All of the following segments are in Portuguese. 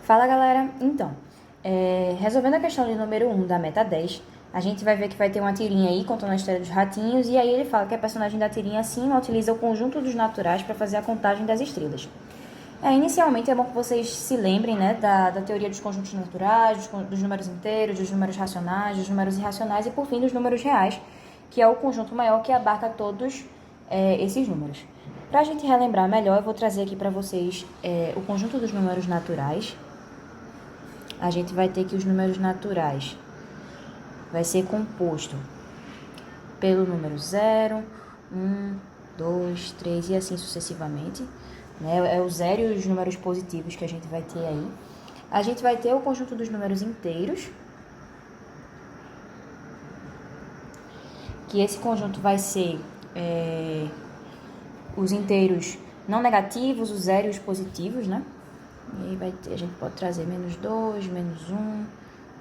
Fala, galera! Então, resolvendo a questão de número 1 da meta 10, a gente vai ver que vai ter uma tirinha aí contando a história dos ratinhos, e aí ele fala que a personagem da tirinha acima utiliza o conjunto dos naturais para fazer a contagem das estrelas. Inicialmente é bom que vocês se lembrem, né, da teoria dos conjuntos naturais, dos números inteiros, dos números racionais, dos números irracionais e, por fim, dos números reais, que é o conjunto maior que abarca todos esses números. Para a gente relembrar melhor, eu vou trazer aqui para vocês o conjunto dos números naturais. A gente vai ter que os números naturais vai ser composto pelo número 0, 1, 2, 3 e assim sucessivamente. É o zero e os números positivos que a gente vai ter aí. A gente vai ter o conjunto dos números inteiros, que esse conjunto vai ser os inteiros não negativos, os zero e os positivos, né? E aí a gente pode trazer menos 2, menos 1,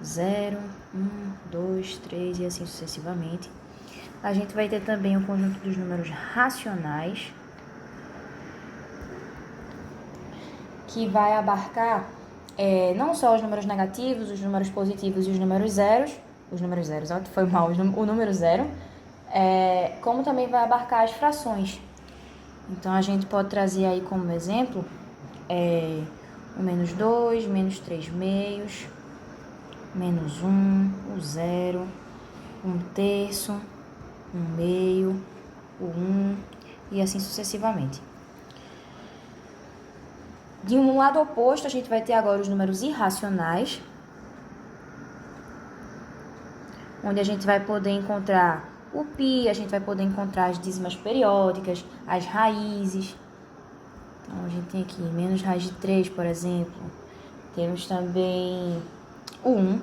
0, 1, 2, 3 e assim sucessivamente. A gente vai ter também o conjunto dos números racionais, que vai abarcar não só os números negativos, os números positivos e os números zeros, foi mal, o número zero, como também vai abarcar as frações. Então, a gente pode trazer aí como exemplo o menos 2, menos 3 meios, menos 1, o 0, 1 terço, 1 meio, o 1 e assim sucessivamente. De um lado oposto, a gente vai ter agora os números irracionais, onde a gente vai poder encontrar o π, a gente vai poder encontrar as dízimas periódicas, as raízes. Então, a gente tem aqui menos raiz de 3, por exemplo. Temos também o 1,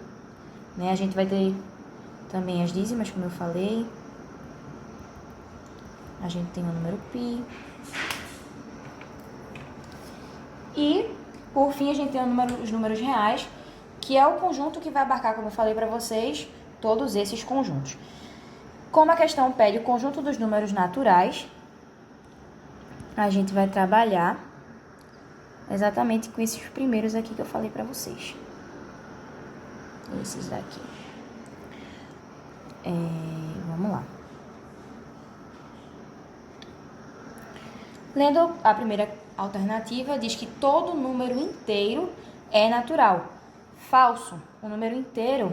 né? A gente vai ter também as dízimas, como eu falei. A gente tem o número π. E, por fim, a gente tem os números reais, que é o conjunto que vai abarcar, como eu falei para vocês, todos esses conjuntos. Como a questão pede o conjunto dos números naturais, a gente vai trabalhar exatamente com esses primeiros aqui que eu falei para vocês. Esses daqui. Vamos lá. Lendo a primeira alternativa, diz que todo número inteiro é natural. Falso. O número inteiro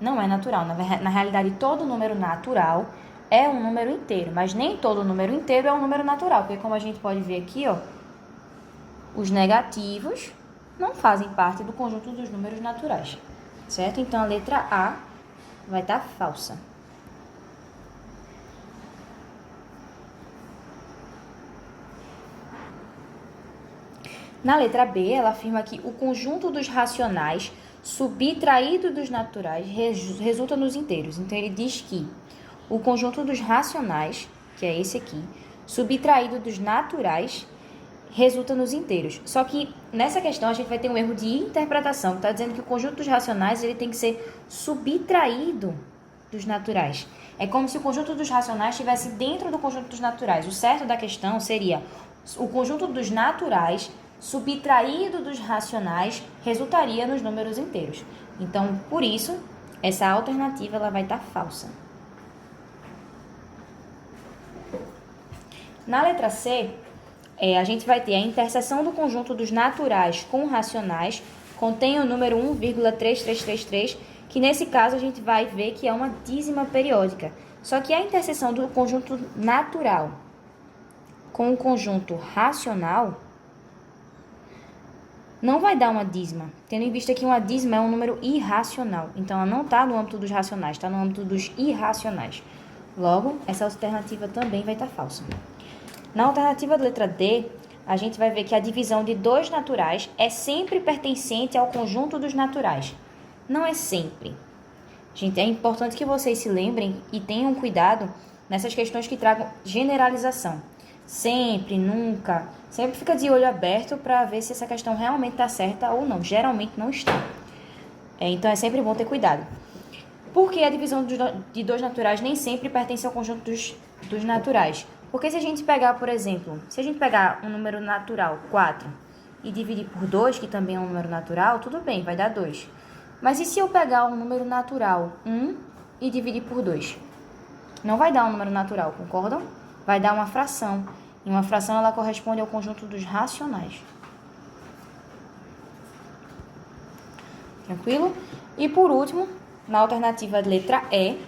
não é natural. Na realidade, todo número natural é um número inteiro, mas nem todo número inteiro é um número natural, porque como a gente pode ver aqui, ó, os negativos não fazem parte do conjunto dos números naturais, certo? Então, a letra A vai estar falsa. Na letra B, ela afirma que o conjunto dos racionais subtraído dos naturais resulta nos inteiros. Então, ele diz que o conjunto dos racionais, que é esse aqui, subtraído dos naturais, resulta nos inteiros. Só que nessa questão a gente vai ter um erro de interpretação, que está dizendo que o conjunto dos racionais ele tem que ser subtraído dos naturais. É como se o conjunto dos racionais estivesse dentro do conjunto dos naturais. O certo da questão seria o conjunto dos naturais subtraído dos racionais resultaria nos números inteiros. Então, por isso, essa alternativa ela vai estar falsa. Na letra C, a gente vai ter a interseção do conjunto dos naturais com racionais, contém o número 1,3333, que nesse caso a gente vai ver que é uma dízima periódica. Só que a interseção do conjunto natural com o conjunto racional não vai dar uma dízima, tendo em vista que uma dízima é um número irracional. Então, ela não está no âmbito dos racionais, está no âmbito dos irracionais. Logo, essa alternativa também vai estar falsa. Na alternativa da letra D, a gente vai ver que a divisão de dois naturais é sempre pertencente ao conjunto dos naturais. Não é sempre. Gente, é importante que vocês se lembrem e tenham cuidado nessas questões que tragam generalização. Sempre, nunca, sempre fica de olho aberto para ver se essa questão realmente está certa ou não. Geralmente não está. Então, é sempre bom ter cuidado. Porque a divisão de dois naturais nem sempre pertence ao conjunto dos naturais. Porque se a gente pegar, por exemplo, se a gente pegar um número natural, 4, e dividir por 2, que também é um número natural, tudo bem, vai dar 2. Mas e se eu pegar um número natural, 1, e dividir por 2? Não vai dar um número natural, concordam? Vai dar uma fração. E uma fração, ela corresponde ao conjunto dos racionais. Tranquilo? E por último, na alternativa de letra E,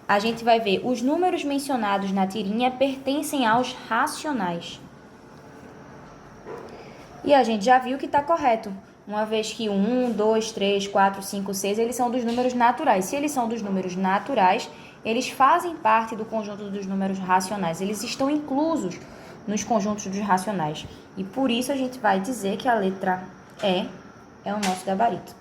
a gente vai ver os números mencionados na tirinha pertencem aos racionais. E a gente já viu que está correto, uma vez que 1, 2, 3, 4, 5, 6, eles são dos números naturais. Se eles são dos números naturais, eles fazem parte do conjunto dos números racionais. Eles estão inclusos nos conjuntos dos racionais. E por isso a gente vai dizer que a letra E é o nosso gabarito.